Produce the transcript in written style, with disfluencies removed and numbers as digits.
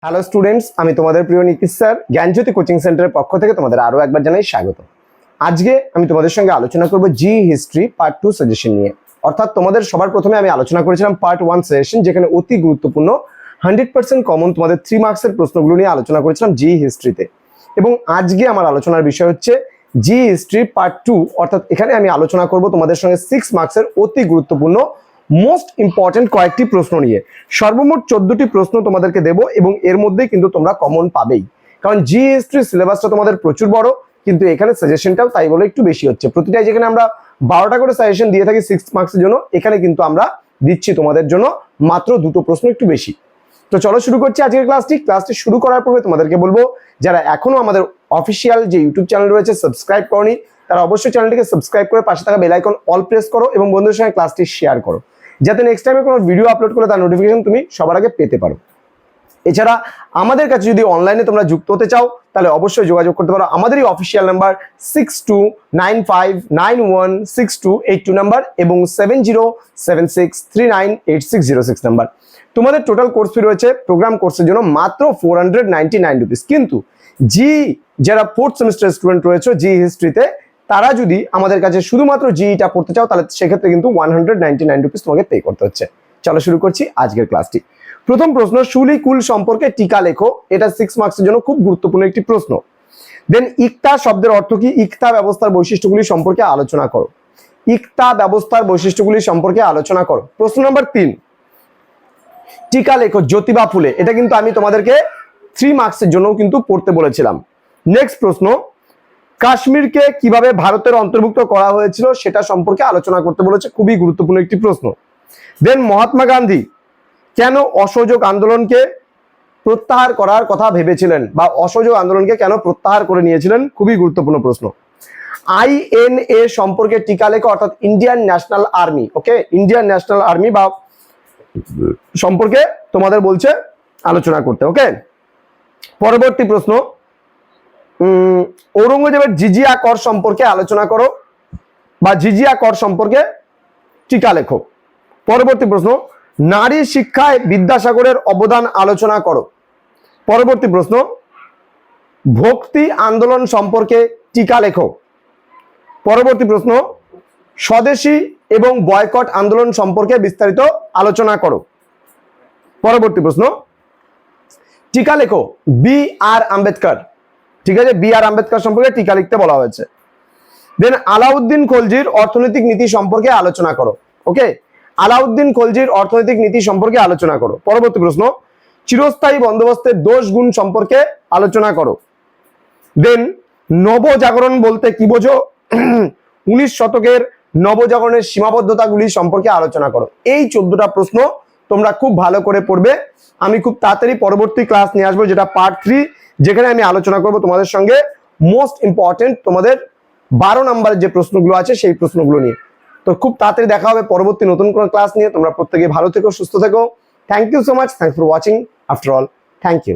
Hello students, আমি তোমাদের প্রিয় নীতিশ স্যার জ্ঞানজ্যোতি কোচিং সেন্টারের পক্ষ থেকে তোমাদের আরো একবার জানাই স্বাগত। আজকে আমি তোমাদের সঙ্গে আলোচনা করব জি হিস্ট্রি পার্ট 2 সাজেশন নিয়ে। অর্থাৎ তোমাদের সবার প্রথমে আমি আলোচনা করেছিলাম পার্ট 1 সাজেশন, যেখানে অতি গুরুত্বপূর্ণ 100% কমন তোমাদের 3 মার্কসের প্রশ্নগুলো নিয়ে আলোচনা করেছিলাম জি হিস্ট্রিতে। এবং আজকে আমার আলোচনার বিষয় হচ্ছে জি হিস্ট্রি পার্ট 2, অর্থাৎ এখানে আমি আলোচনা করব তোমাদের সঙ্গে 6 মার্কসের অতি গুরুত্বপূর্ণ মোস্ট ইম্পর্টেন্ট কয়েকটি প্রশ্ন নিয়ে। সর্বমোট 14টি প্রশ্ন তোমাদেরকে দেব এবং এর মধ্যেই কিন্তু তোমরা কমন পাবেই, কারণ জি হিস্ট্রি সিলেবাসটা তোমাদের প্রচুর বড়, কিন্তু এখানে সাজেশনটাও তাই বলে একটু বেশি হচ্ছে। প্রতিটাই যেখানে আমরা 12টা করে সাজেশন দিয়ে থাকি 6 মার্কসের জন্য, এখানে কিন্তু আমরা দিচ্ছি তোমাদের জন্য মাত্র 2টো প্রশ্ন একটু বেশি। তো চলো শুরু করছি আজকের ক্লাসটি শুরু করার পূর্বে তোমাদেরকে বলবো, যারা এখনো আমাদের অফিসিয়াল যে ইউটিউব চ্যানেল রয়েছে সাবস্ক্রাইব করনি, তারা অবশ্যই চ্যানেলটিকে সাবস্ক্রাইব করে পাশে থাকা বেল আইকন অল প্রেস করো এবং বন্ধুদের সঙ্গে ক্লাসটি শেয়ার করো, যাতে নেক্সট টাইমে কোনো ভিডিও আপলোড করলে তার নোটিফিকেশন তুমি সবার আগে পেতে পারো। এছাড়া আমাদের কাছে যদি অনলাইনে তোমরা যুক্ত হতে চাও, তাহলে অবশ্যই যোগাযোগ করতে পারো। আমাদেরই অফিসিয়াল নাম্বার 6295916282 নাম্বার এবং 7076398606 নাম্বার। তোমাদের টোটাল কোর্স ফি রয়েছে প্রোগ্রাম কোর্সের জন্য মাত্র 499 রুপিস। কিন্তু জি যারা 4th সেমিস্টার স্টুডেন্ট রয়েছে জি হিস্ট্রিতে, তারা যদি আমাদের কাছে শুধুমাত্র জিটা পড়তে চাও, তাহলে সেক্ষেত্রে কিন্তু 199 রুপিস তোমাকে পে করতে হচ্ছে। চলো শুরু করছি আজকের ক্লাসটি। প্রথম প্রশ্ন, শুলি কুল সম্পর্কে টিকা লেখো। এটা 6 মার্কসের জন্য খুব গুরুত্বপূর্ণ একটি প্রশ্ন। দেন ইকতা শব্দের অর্থ কি? ইকতা ব্যবস্থার বৈশিষ্ট্যগুলি সম্পর্কে আলোচনা করো। ইকতা ব্যবস্থার বৈশিষ্ট্যগুলি সম্পর্কে আলোচনা করো। প্রশ্ন নম্বর 3, টিকা লেখো জ্যোতিবা ফুলে। এটা কিন্তু আমি তোমাদেরকে 3 মার্কসের জন্য কিন্তু পড়তে বলেছিলাম। নেক্সট প্রশ্ন, কাশ্মীরকে কিভাবে ভারতের অন্তর্ভুক্ত করা হয়েছিল সেটা সম্পর্কে আলোচনা করতে বলেছে, খুবই গুরুত্বপূর্ণ একটি প্রশ্ন। দেন মহাত্মা গান্ধী কেন অসহযোগ আন্দোলনকে প্রত্যাহার করার কথা ভেবেছিলেন, বা অসহযোগ আন্দোলনকে কেন প্রত্যাহার করে নিয়েছিলেন, খুবই গুরুত্বপূর্ণ প্রশ্ন। আইএনএ সম্পর্কে টিকা লেখো, অর্থাৎ ইন্ডিয়ান ন্যাশনাল আর্মি। ওকে, ইন্ডিয়ান ন্যাশনাল আর্মি বা সম্পর্কে তোমাদের বলছে আলোচনা করতে। ওকে, পরবর্তী প্রশ্ন, ঔরঙ্গজেবের জিজিয়া কর সম্পর্কে আলোচনা করো, বা জিজিয়া কর সম্পর্কে টিকা লেখো। পরবর্তী প্রশ্ন, নারী শিক্ষায় বিদ্যাসাগরের অবদান আলোচনা করো। পরবর্তী প্রশ্ন, ভক্তি আন্দোলন সম্পর্কে টিকা লেখো। পরবর্তী প্রশ্ন, স্বদেশী এবং বয়কট আন্দোলন সম্পর্কে বিস্তারিত আলোচনা করো। পরবর্তী প্রশ্ন, টিকা লেখো বি আর আম্বেদকর। ঠিক আছে, বি আর আম্বেদকর সম্পর্কে টিকা লিখতে বলা হয়েছে। দেন আলাউদ্দিন খলজির অর্থনৈতিক নীতি সম্পর্কে আলোচনা করো। ওকে, আলাউদ্দিন খলজির অর্থনৈতিক নীতি সম্পর্কে আলোচনা করো। পরবর্তী প্রশ্ন, চিরস্থায়ী বন্দোবস্তের দোষ গুণ সম্পর্কে আলোচনা করো। দেন নবজাগরণ বলতে কি বোঝো? 19 শতকের নবজাগরণের সীমাবদ্ধতাগুলি সম্পর্কে আলোচনা করো। এই 14টা প্রশ্ন তোমরা খুব ভালো করে পড়বে। আমি খুব তাড়াতাড়ি পরবর্তী ক্লাস নিয়ে আসবো, যেটা পার্ট 3, যেখানে আমি আলোচনা করব তোমাদের সঙ্গে মোস্ট ইম্পর্টেন্ট তোমাদের 12 নম্বরের যে প্রশ্নগুলো আছে সেই প্রশ্নগুলো নিয়ে। তো খুব তাড়াতাড়ি দেখা হবে পরবর্তী নতুন কোনো ক্লাস নিয়ে। তোমরা প্রত্যেকে ভালো থেকো, সুস্থ থেকো। Thank you so much, thanks for watching. After all, thank you.